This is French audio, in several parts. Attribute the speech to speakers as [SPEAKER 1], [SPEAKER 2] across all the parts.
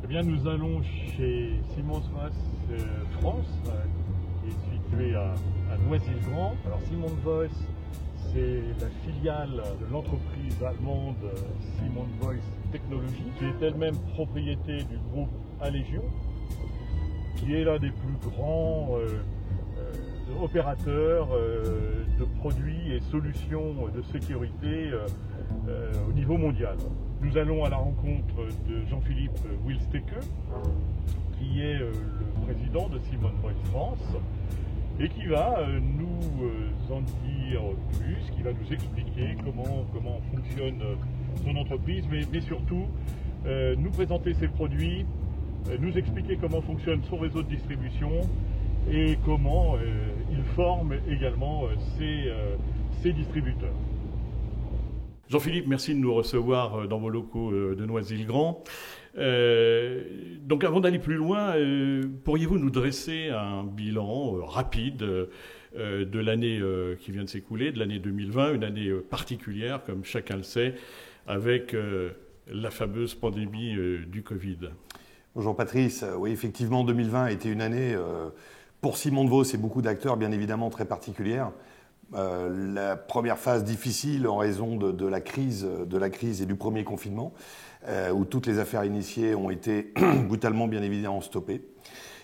[SPEAKER 1] Eh bien, nous allons chez Siemens Voice France, qui est situé à Noisy-le-Grand. Alors, Siemens Voice, c'est la filiale de l'entreprise allemande Siemens Voice Technologies, qui est elle-même propriété du groupe Allegio, qui est l'un des plus grands opérateurs de produits et solutions de sécurité au niveau mondial. Nous allons à la rencontre de Jean-Philippe Wilsteke, qui est le président de Siemens Voice France et qui va nous en dire plus, qui va nous expliquer comment fonctionne son entreprise, mais surtout nous présenter ses produits, nous expliquer comment fonctionne son réseau de distribution et comment il forme également ses distributeurs. Jean-Philippe, merci de nous recevoir dans vos locaux de Noisy-le-Grand. Donc avant d'aller plus loin, pourriez-vous nous dresser un bilan rapide de l'année qui vient de s'écouler, de l'année 2020, une année particulière, comme chacun le sait, avec la fameuse pandémie du Covid.
[SPEAKER 2] Bonjour Patrice, oui effectivement 2020 a été une année pour Siemens Voice et beaucoup d'acteurs bien évidemment très particulière. La première phase difficile en raison de la crise et du premier confinement, où toutes les affaires initiées ont été brutalement bien évidemment stoppées.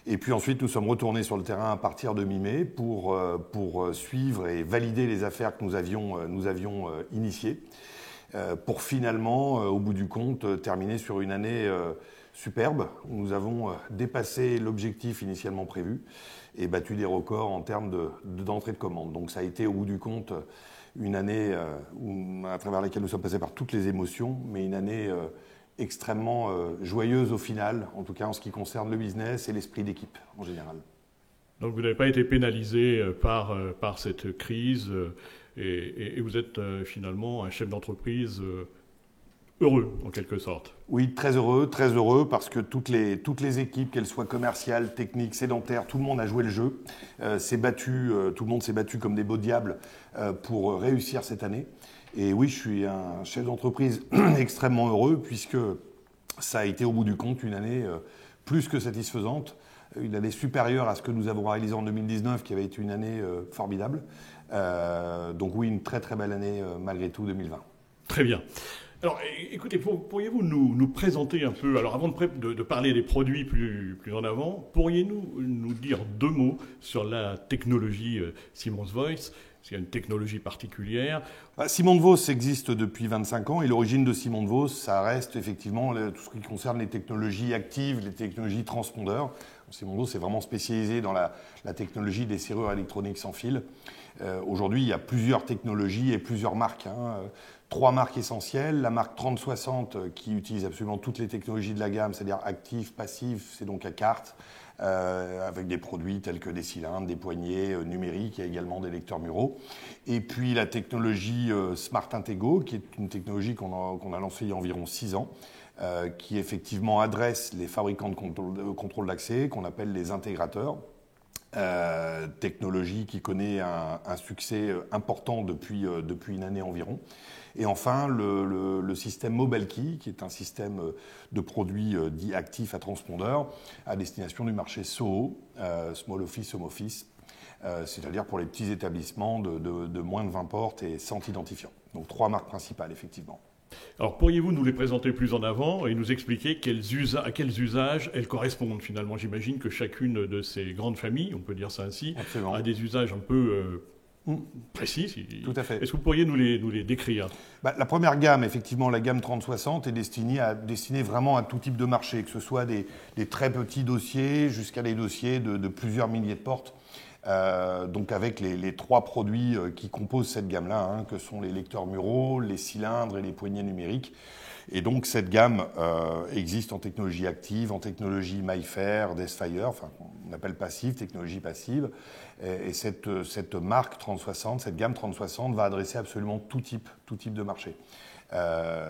[SPEAKER 2] Et puis ensuite nous sommes retournés sur le terrain à partir de mi-mai pour suivre et valider les affaires que nous avions initiées, pour finalement au bout du compte terminer sur une année superbe où nous avons dépassé l'objectif initialement prévu et battu des records en termes d'entrée de commandes. Donc ça a été au bout du compte une année à travers laquelle nous sommes passés par toutes les émotions, mais une année extrêmement joyeuse au final, en tout cas en ce qui concerne le business et l'esprit d'équipe en général.
[SPEAKER 1] Donc vous n'avez pas été pénalisé par cette crise et vous êtes finalement un chef d'entreprise heureux, en quelque sorte.
[SPEAKER 2] Oui, très heureux, parce que toutes les équipes, qu'elles soient commerciales, techniques, sédentaires, tout le monde a joué le jeu, tout le monde s'est battu comme des beaux diables pour réussir cette année. Et oui, je suis un chef d'entreprise extrêmement heureux, puisque ça a été au bout du compte une année plus que satisfaisante, une année supérieure à ce que nous avons réalisé en 2019, qui avait été une année formidable. Donc oui, une très très belle année malgré tout 2020.
[SPEAKER 1] Très bien. Alors, écoutez, pourriez-vous nous présenter un peu, alors avant de parler des produits plus en avant, pourriez-vous nous dire deux mots sur la technologie Siemens Voice? C'est une technologie particulière.
[SPEAKER 2] Siemens Voice existe depuis 25 ans et l'origine de Siemens Voice, ça reste effectivement tout ce qui concerne les technologies actives, les technologies transpondeurs. Siemens Voice est vraiment spécialisé dans la technologie des serrures électroniques sans fil. Aujourd'hui, il y a plusieurs technologies et plusieurs marques. Trois marques essentielles. La marque 3060 qui utilise absolument toutes les technologies de la gamme, c'est-à-dire actif, passif, c'est donc à carte, avec des produits tels que des cylindres, des poignées numériques et également des lecteurs muraux. Et puis la technologie Smart Intego, qui est une technologie qu'on a lancée il y a environ 6 ans, qui effectivement adresse les fabricants de contrôle d'accès, qu'on appelle les intégrateurs. Technologie qui connaît un succès important depuis une année environ. Et enfin, le système MobileKey, qui est un système de produits dits actifs à transpondeur, à destination du marché SOHO, Small Office, Home Office, c'est-à-dire pour les petits établissements de moins de 20 portes et sans identifiant. Donc 3 marques principales, effectivement.
[SPEAKER 1] Alors, pourriez-vous nous les présenter plus en avant et nous expliquer à quels usages elles correspondent finalement? J'imagine que chacune de ces grandes familles, on peut dire ça ainsi,
[SPEAKER 2] absolument,
[SPEAKER 1] a des usages un peu précis.
[SPEAKER 2] Tout à fait.
[SPEAKER 1] Est-ce que vous pourriez nous les décrire?
[SPEAKER 2] La première gamme, effectivement, la gamme 3060, est destinée vraiment à tout type de marché, que ce soit des très petits dossiers jusqu'à des dossiers de plusieurs milliers de portes. Donc avec les 3 produits qui composent cette gamme-là, que sont les lecteurs muraux, les cylindres et les poignées numériques. Et donc cette gamme existe en technologie active, en technologie MyFair, Desfire, enfin on appelle passive, technologie passive. Et cette marque 3060, cette gamme 3060 va adresser absolument tout type de marché.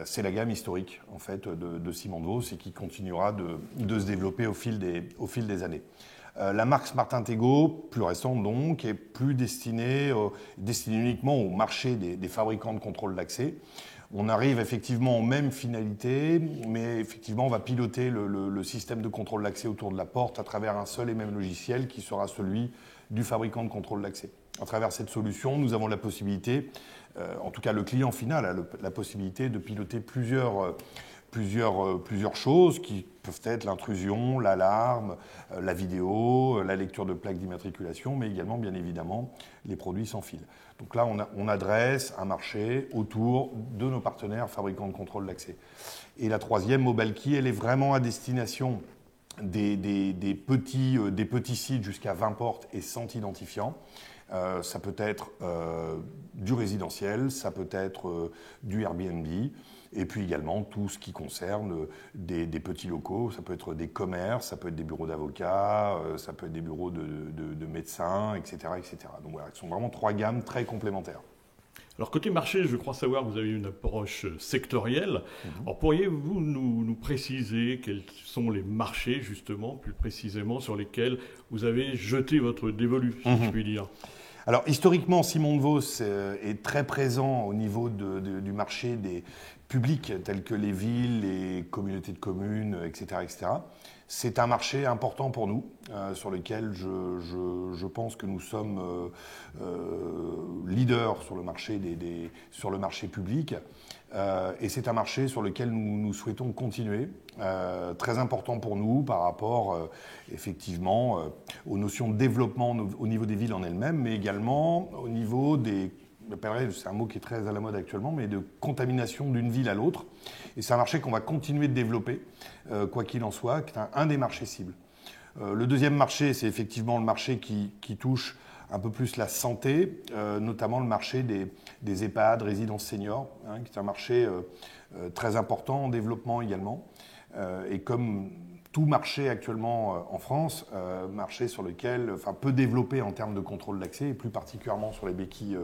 [SPEAKER 2] C'est la gamme historique en fait de Siemens Voice et qui continuera de se développer au fil des années. La marque Smart Intego, plus récente donc, est plus destinée uniquement au marché des fabricants de contrôle d'accès. On arrive effectivement aux mêmes finalités, mais effectivement on va piloter le système de contrôle d'accès autour de la porte à travers un seul et même logiciel qui sera celui du fabricant de contrôle d'accès. À travers cette solution, nous avons la possibilité, en tout cas le client final a la possibilité de piloter plusieurs choses qui peuvent être l'intrusion, l'alarme, la vidéo, la lecture de plaques d'immatriculation, mais également, bien évidemment, les produits sans fil. Donc là, on adresse un marché autour de nos partenaires fabricants de contrôle d'accès. Et la troisième, MobileKey, elle est vraiment à destination des petits sites jusqu'à 20 portes et sans identifiant. Ça peut être du résidentiel, ça peut être du Airbnb, et puis également tout ce qui concerne des petits locaux. Ça peut être des commerces, ça peut être des bureaux d'avocats, ça peut être des bureaux de médecins, etc., etc. Donc voilà, ce sont vraiment trois gammes très complémentaires.
[SPEAKER 1] Alors côté marché, je crois savoir que vous avez une approche sectorielle. Alors pourriez-vous nous préciser quels sont les marchés, justement, plus précisément, sur lesquels vous avez jeté votre dévolu, si je puis dire?
[SPEAKER 2] Alors historiquement, Simon de Vos est très présent au niveau du marché des publics tels que les villes, les communautés de communes, etc., etc. C'est un marché important pour nous, sur lequel je pense que nous sommes leaders sur le marché public. Et c'est un marché sur lequel nous souhaitons continuer, très important pour nous par rapport effectivement aux notions de développement au niveau des villes en elles-mêmes, mais également au niveau des, c'est un mot qui est très à la mode actuellement, mais de contamination d'une ville à l'autre. Et c'est un marché qu'on va continuer de développer, quoi qu'il en soit, qui est un des marchés cibles. Le deuxième marché, c'est effectivement le marché qui touche un peu plus la santé, notamment le marché des EHPAD, résidences seniors, qui est un marché très important en développement également. Et comme tout marché actuellement en France, marché sur lequel, peu développé en termes de contrôle d'accès, et plus particulièrement sur les béquilles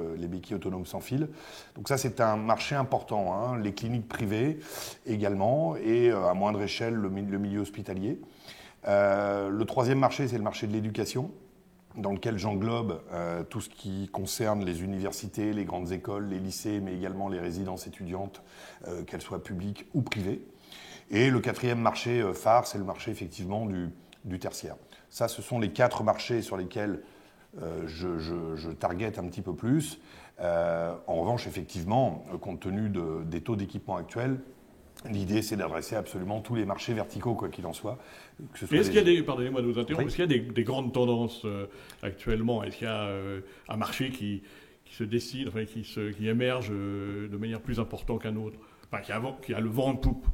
[SPEAKER 2] autonomes sans fil. Donc ça, c'est un marché important. Les cliniques privées également, et à moindre échelle, le milieu hospitalier. Le troisième marché, c'est le marché de l'éducation, dans lequel j'englobe tout ce qui concerne les universités, les grandes écoles, les lycées, mais également les résidences étudiantes, qu'elles soient publiques ou privées. Et le quatrième marché phare, c'est le marché effectivement du tertiaire. Ça, ce sont les 4 marchés sur lesquels je target un petit peu plus. En revanche, effectivement, compte tenu des taux d'équipement actuels, l'idée, c'est d'adresser absolument tous les marchés verticaux, quoi qu'il en soit.
[SPEAKER 1] Est-ce qu'il y a pardonnez-moi de vous interrompre, est-ce qu'il y a des grandes tendances actuellement? Est-ce qu'il y a un marché qui se décide, qui émerge de manière plus importante qu'un autre, qui a le vent en poupe?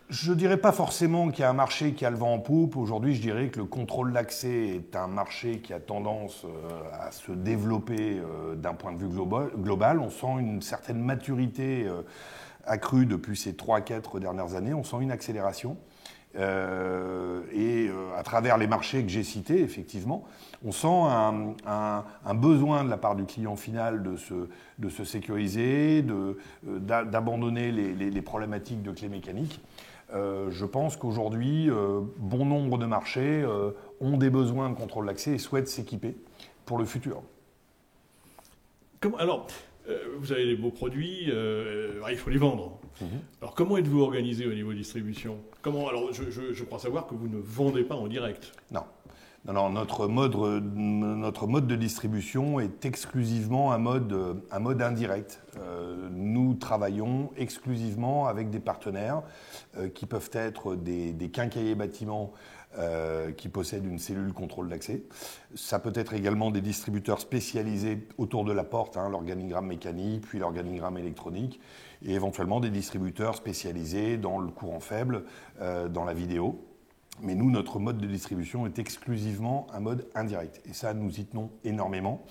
[SPEAKER 2] Je ne dirais pas forcément qu'il y a un marché qui a le vent en poupe. Aujourd'hui, je dirais que le contrôle d'accès est un marché qui a tendance à se développer d'un point de vue global. On sent une certaine maturité accrue depuis ces 3-4 dernières années. On sent une accélération. Et à travers les marchés que j'ai cités, effectivement, on sent un besoin de la part du client final de se sécuriser, d'abandonner les problématiques de clés mécaniques. Je pense qu'aujourd'hui, bon nombre de marchés ont des besoins de contrôle d'accès et souhaitent s'équiper pour le futur.
[SPEAKER 1] Alors, vous avez des beaux produits, il faut les vendre. Alors, comment êtes-vous organisé au niveau distribution? Alors, je crois savoir que vous ne vendez pas en direct.
[SPEAKER 2] Non. Non, notre mode de distribution est exclusivement un mode indirect. Nous travaillons exclusivement avec des partenaires qui peuvent être des quincailliers bâtiments qui possèdent une cellule contrôle d'accès. Ça peut être également des distributeurs spécialisés autour de la porte, l'organigramme mécanique, puis l'organigramme électronique, et éventuellement des distributeurs spécialisés dans le courant faible, dans la vidéo. Mais nous, notre mode de distribution est exclusivement un mode indirect. Et ça, nous y tenons énormément.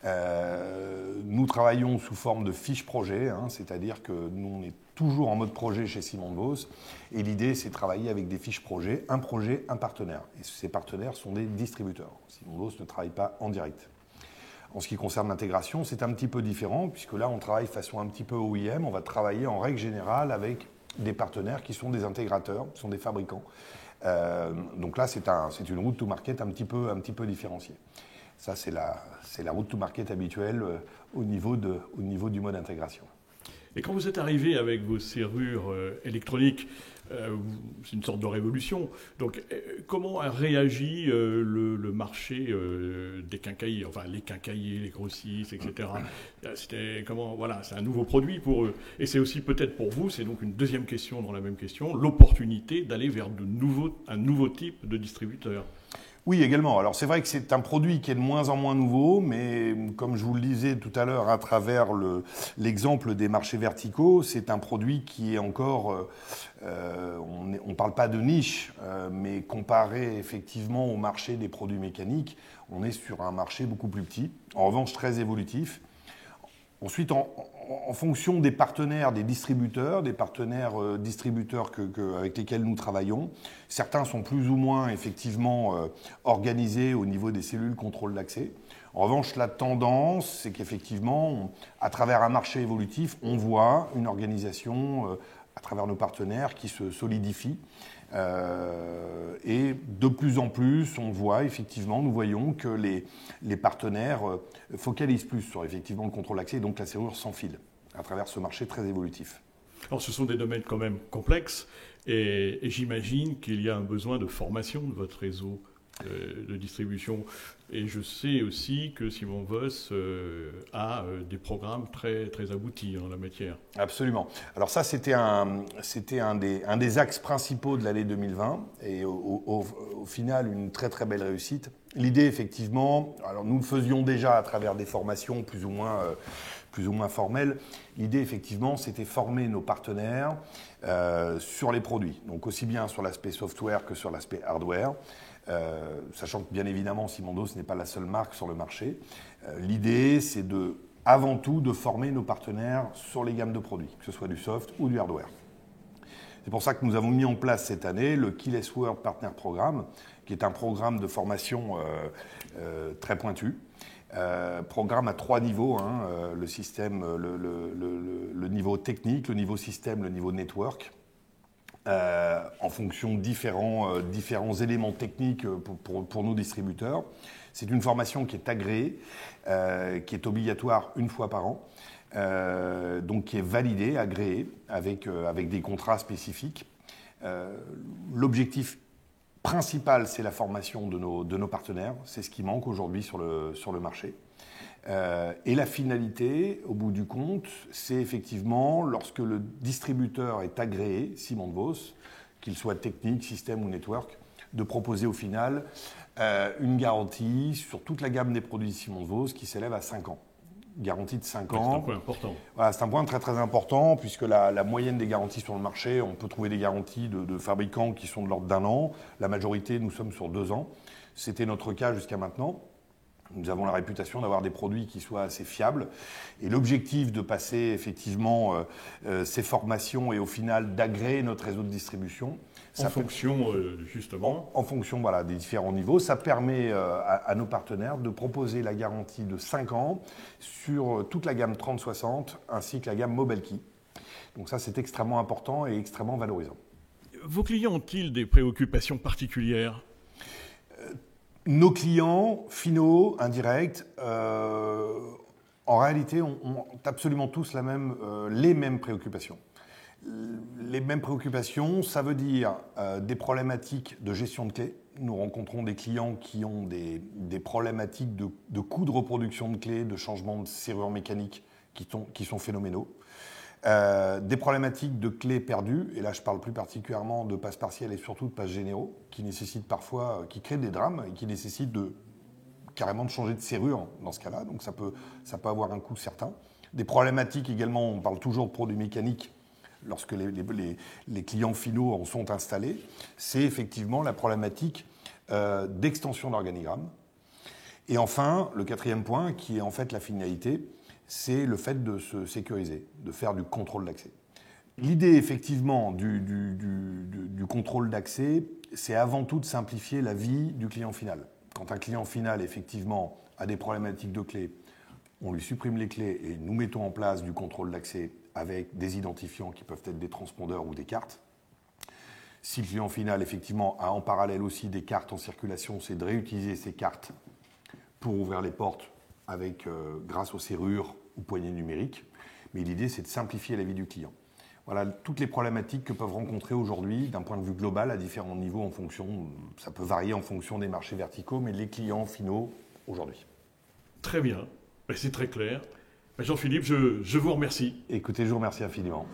[SPEAKER 2] Nous travaillons sous forme de fiches projet, c'est-à-dire que nous, on est toujours en mode projet chez Simon de Vos. Et l'idée, c'est de travailler avec des fiches projet, un partenaire. Et ces partenaires sont des distributeurs. Simon de Vos ne travaille pas en direct. En ce qui concerne l'intégration, c'est un petit peu différent, puisque là, on travaille de façon un petit peu OEM. On va travailler en règle générale avec des partenaires qui sont des intégrateurs, qui sont des fabricants, Donc là, c'est une route to market un petit peu différenciée. Ça, c'est la route to market habituelle au niveau du mode intégration.
[SPEAKER 1] Et quand vous êtes arrivé avec vos serrures électroniques, c'est une sorte de révolution. Donc, comment a réagi le marché des quincailliers, enfin les quincailliers, les grossistes, etc. Voilà, c'est un nouveau produit pour eux. Et c'est aussi peut-être pour vous, c'est donc une deuxième question dans la même question, l'opportunité d'aller vers un nouveau type de distributeur.
[SPEAKER 2] Oui, également. Alors c'est vrai que c'est un produit qui est de moins en moins nouveau, mais comme je vous le disais tout à l'heure à travers l'exemple des marchés verticaux, c'est un produit qui est encore, on ne parle pas de niche, mais comparé effectivement au marché des produits mécaniques, on est sur un marché beaucoup plus petit, en revanche très évolutif. Ensuite, en fonction des partenaires, des distributeurs avec lesquels nous travaillons, certains sont plus ou moins effectivement organisés au niveau des cellules contrôle d'accès. En revanche, la tendance, c'est qu'effectivement, à travers un marché évolutif, on voit une organisation à travers nos partenaires qui se solidifie. Et de plus en plus, nous voyons que les partenaires focalisent plus sur effectivement le contrôle d'accès et donc la serrure sans fil à travers ce marché très évolutif.
[SPEAKER 1] Alors ce sont des domaines quand même complexes et j'imagine qu'il y a un besoin de formation de votre réseau de distribution. Et je sais aussi que Simon Voss a des programmes très, très aboutis en la matière.
[SPEAKER 2] Absolument. Alors ça, c'était un des axes principaux de l'année 2020 et au final, une très, très belle réussite. L'idée, effectivement, alors nous le faisions déjà à travers des formations plus ou moins formelles. L'idée, effectivement, c'était former nos partenaires sur les produits. Donc aussi bien sur l'aspect software que sur l'aspect hardware. Sachant que bien évidemment Simondos n'est pas la seule marque sur le marché. L'idée c'est avant tout de former nos partenaires sur les gammes de produits, que ce soit du soft ou du hardware. C'est pour ça que nous avons mis en place cette année le Keyless World Partner Programme, qui est un programme de formation très pointu. Programme à 3 niveaux, le système, le niveau technique, le niveau système, le niveau network. En fonction de différents éléments techniques pour nos distributeurs. C'est une formation qui est agréée, qui est obligatoire une fois par an, donc qui est validée, agréée, avec des contrats spécifiques. L'objectif principal, c'est la formation de nos partenaires. C'est ce qui manque aujourd'hui sur le marché. Et la finalité, au bout du compte, c'est effectivement, lorsque le distributeur est agréé, Simon Voss, qu'il soit technique, système ou network, de proposer au final une garantie sur toute la gamme des produits Simon Voss qui s'élève à 5 ans. Garantie de 5 ans.
[SPEAKER 1] C'est un point important.
[SPEAKER 2] Voilà, c'est un point très très important puisque la moyenne des garanties sur le marché, on peut trouver des garanties de fabricants qui sont de l'ordre d'1 an. La majorité, nous sommes sur 2 ans. C'était notre cas jusqu'à maintenant. Nous avons la réputation d'avoir des produits qui soient assez fiables. Et l'objectif de passer effectivement ces formations et au final d'agréer notre réseau de distribution.
[SPEAKER 1] En fonction
[SPEAKER 2] des différents niveaux. Ça permet à nos partenaires de proposer la garantie de 5 ans sur toute la gamme 30-60 ainsi que la gamme Mobile Key. Donc ça, c'est extrêmement important et extrêmement valorisant.
[SPEAKER 1] Vos clients ont-ils des préoccupations particulières ?
[SPEAKER 2] Nos clients finaux, indirects, en réalité, ont absolument tous les mêmes préoccupations. Les mêmes préoccupations, ça veut dire des problématiques de gestion de clés. Nous rencontrons des clients qui ont des problématiques de coûts de reproduction de clés, de changement de serrure mécanique qui sont phénoménaux. Des problématiques de clés perdues, et là je parle plus particulièrement de passes partielles et surtout de passes généraux, qui créent des drames et qui nécessitent carrément de changer de serrure dans ce cas-là, donc ça peut avoir un coût certain. Des problématiques également, on parle toujours de produits mécaniques, lorsque les clients finaux en sont installés, c'est effectivement la problématique d'extension d'organigramme. Et enfin, le 4e point, qui est en fait la finalité, c'est le fait de se sécuriser, de faire du contrôle d'accès. L'idée, effectivement, du contrôle d'accès, c'est avant tout de simplifier la vie du client final. Quand un client final, effectivement, a des problématiques de clés, on lui supprime les clés et nous mettons en place du contrôle d'accès avec des identifiants qui peuvent être des transpondeurs ou des cartes. Si le client final, effectivement, a en parallèle aussi des cartes en circulation, c'est de réutiliser ces cartes pour ouvrir les portes grâce aux serrures ou poignées numériques. Mais l'idée, c'est de simplifier la vie du client. Voilà toutes les problématiques que peuvent rencontrer aujourd'hui, d'un point de vue global, à différents niveaux, ça peut varier en fonction des marchés verticaux, mais les clients finaux aujourd'hui.
[SPEAKER 3] Très bien, c'est très clair. Jean-Philippe, je vous remercie.
[SPEAKER 2] Écoutez, je vous remercie infiniment.